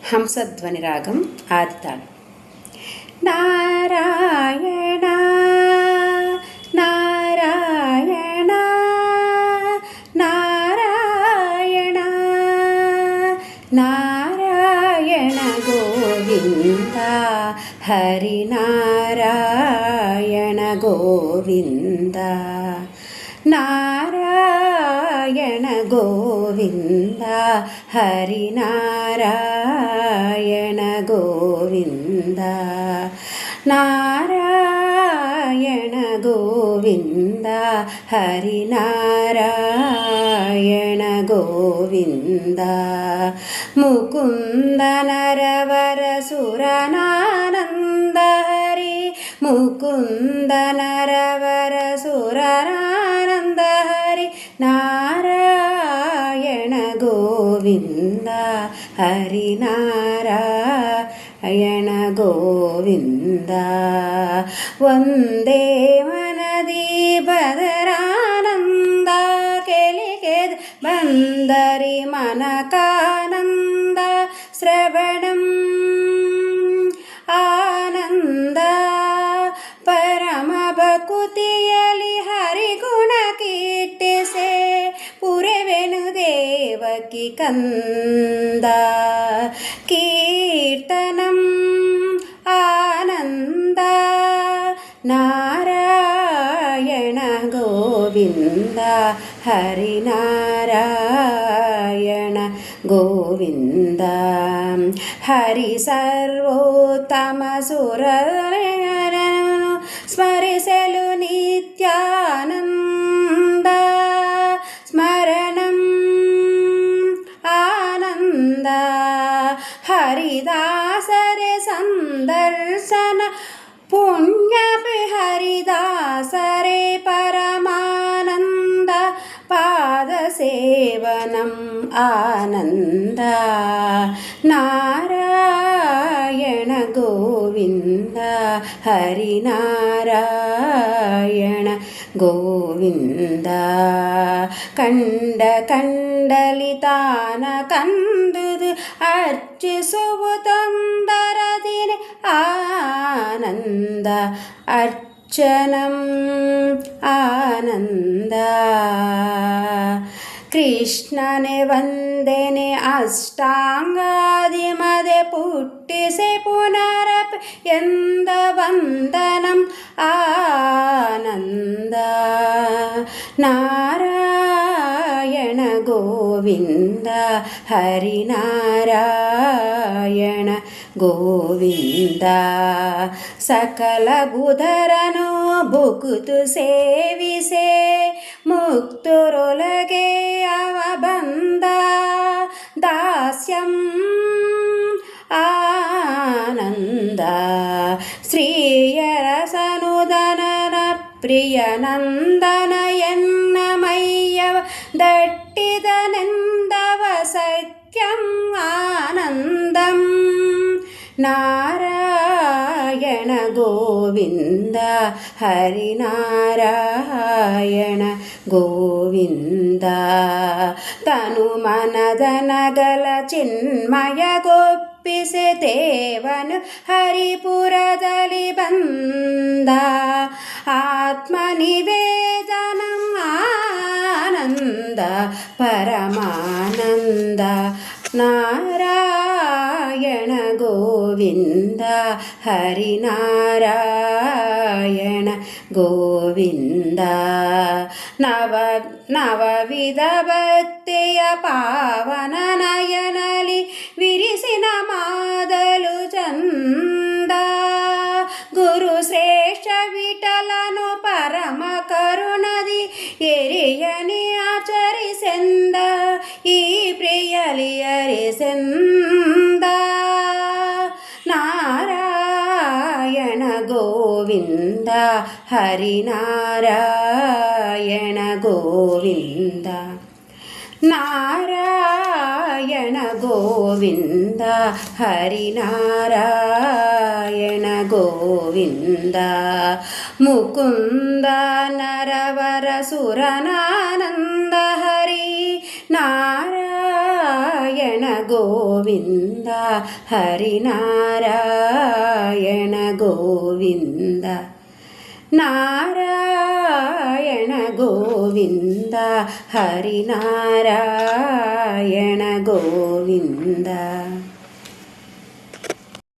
హంసధ్వని రాగం ఆదితాళం. నారాయణ నారాయణ నారాయణ నారాయణ గోవింద హరి నారాయణ గోవింద నారాయణ గోవింద హరి నారాయణ గోవింద నారాయణ గోవింద హరి నారాయణ గోవింద ముకుంద నరవర సురనానంద హరి ముకుంద నరవర సురనానంద హరి నారాయణ గోవింద హరి నారాయణ గోవింద వందే మనది బదరానంద కెలికెద్ ಬಂದರಿ మనకానంద ಶ್ರವಣಂ ಆನಂದ ಪರಮ ಭಕುತಿಯಲಿ ಹರಿಗುಣ ಕೀರ್ತಿಸೆ ಪುರವೆನು ದೇವಕಿ ಕಂದ ಕೀರ್ತನಂ ಆನಂದ ನಾರಾಯಣ ಗೋವಿಂದ ಹರಿ ನಾರಾಯಣ ಗೋವಿಂದ ಹರಿ ಸರ್ವೋತ್ತಮ ಸುರರನ್ನು ಸ್ಮರಿಸಲು ನಿತ್ಯಾನಂದ ಸ್ಮರಣಂ ಆನಂದ ಹರಿದಾಸರೆ ಸಂದರ್ಶನ ಪುಣ್ಯ ಹರಿದಾಸರೆ ಪರಮಾನಂದ ಪಾದ ಸೇವನಂ ಆನಂದ ನಾರಾಯಣ ಗೋವಿಂದ ಹರಿ ನಾರಾಯಣ ಗೋವಿಂದ ಕಂಡ ಕಂಡಲಿತಾನ ಕಂದುದು ಅರ್ಚಿಸುವ ತೊಂದರದಿನೆ ಆನಂದ ಅರ್ಚನಂ ಆನಂದ ಕೃಷ್ಣನೆ ವಂದನೆ ಅಷ್ಟಾಂಗಾದಿ ಮದೆ ಪುಟ್ಟಿಸೆ ಪುನರಪ ಎಂದ ವಂದನಂ ಆನಂದ ನಾರಾಯಣ ಗೋವಿಂದ ಹರಿ ನಾರಾಯಣ ಗೋವಿಂದ ಸಕಲ ಬುಧರನು ಭುಕುತು ಸೇವಿಸೆ ಮುಕ್ತರೊಳಗೆ ಅವ ಬಂದ ದಾಸ್ಯಂ ಆನಂದ ಶ್ರೀಯರಸನುದನನ ಪ್ರಿಯನಂದನ ಎನ್ನಮಯ್ಯವ ದಟ್ಟಿದನೆಂದವ ಸತ್ಯಂ ಆನಂದಂ ನಾರಾಯಣ ಗೋವಿಂದ ಹರಿ ನಾರಾಯಣ ಗೋವಿಂದ ತನು ಮನದನಗಲ ಚಿನ್ಮಯಗೊಪ್ಪಿಸೆ ದೇವನು ಹರಿಪುರದಲ್ಲಿ ಬಂದ ಆತ್ಮನಿವೇದನಂ ಆನಂದ ಪರಮಾನಂದ ನಾರಾಯಣ ಗೋವಿಂದ ಹರಿ ನಾರಾಯಣ ಗೋವಿಂದ ನವವಿಧ ಭಕ್ತಿಯ ಪಾವನ ನಯನಲಿ ವಿರಿಸಿನ ಮಾದಲು ಚಂದ ಗುರು ಶ್ರೇಷ್ಠ ವಿಠಲನು ಪರಮ ಕರುಣದಿ ಎರಿಯನಿ ಆಚರಿಸೆಂದ ಈ ಪ್ರಿಯಲಿಯರಿಸೆಂದ ನಾರಾಯಣ ಗೋವಿಂದ ಹರಿ ನಾರಾಯಣ ಗೋವಿಂದ ನಾರಾಯಣ ಗೋವಿಂದ ಹರಿ ನಾರಾಯಣ ಗೋವಿಂದ ಮುಕುಂದ ನರವರ ಸುರನಾನಂದ ಹರಿ ನಾರಾಯಣ గోవింద హరినారాయణ గోవింద నారాయణ గోవింద హరినారాయణ గోవింద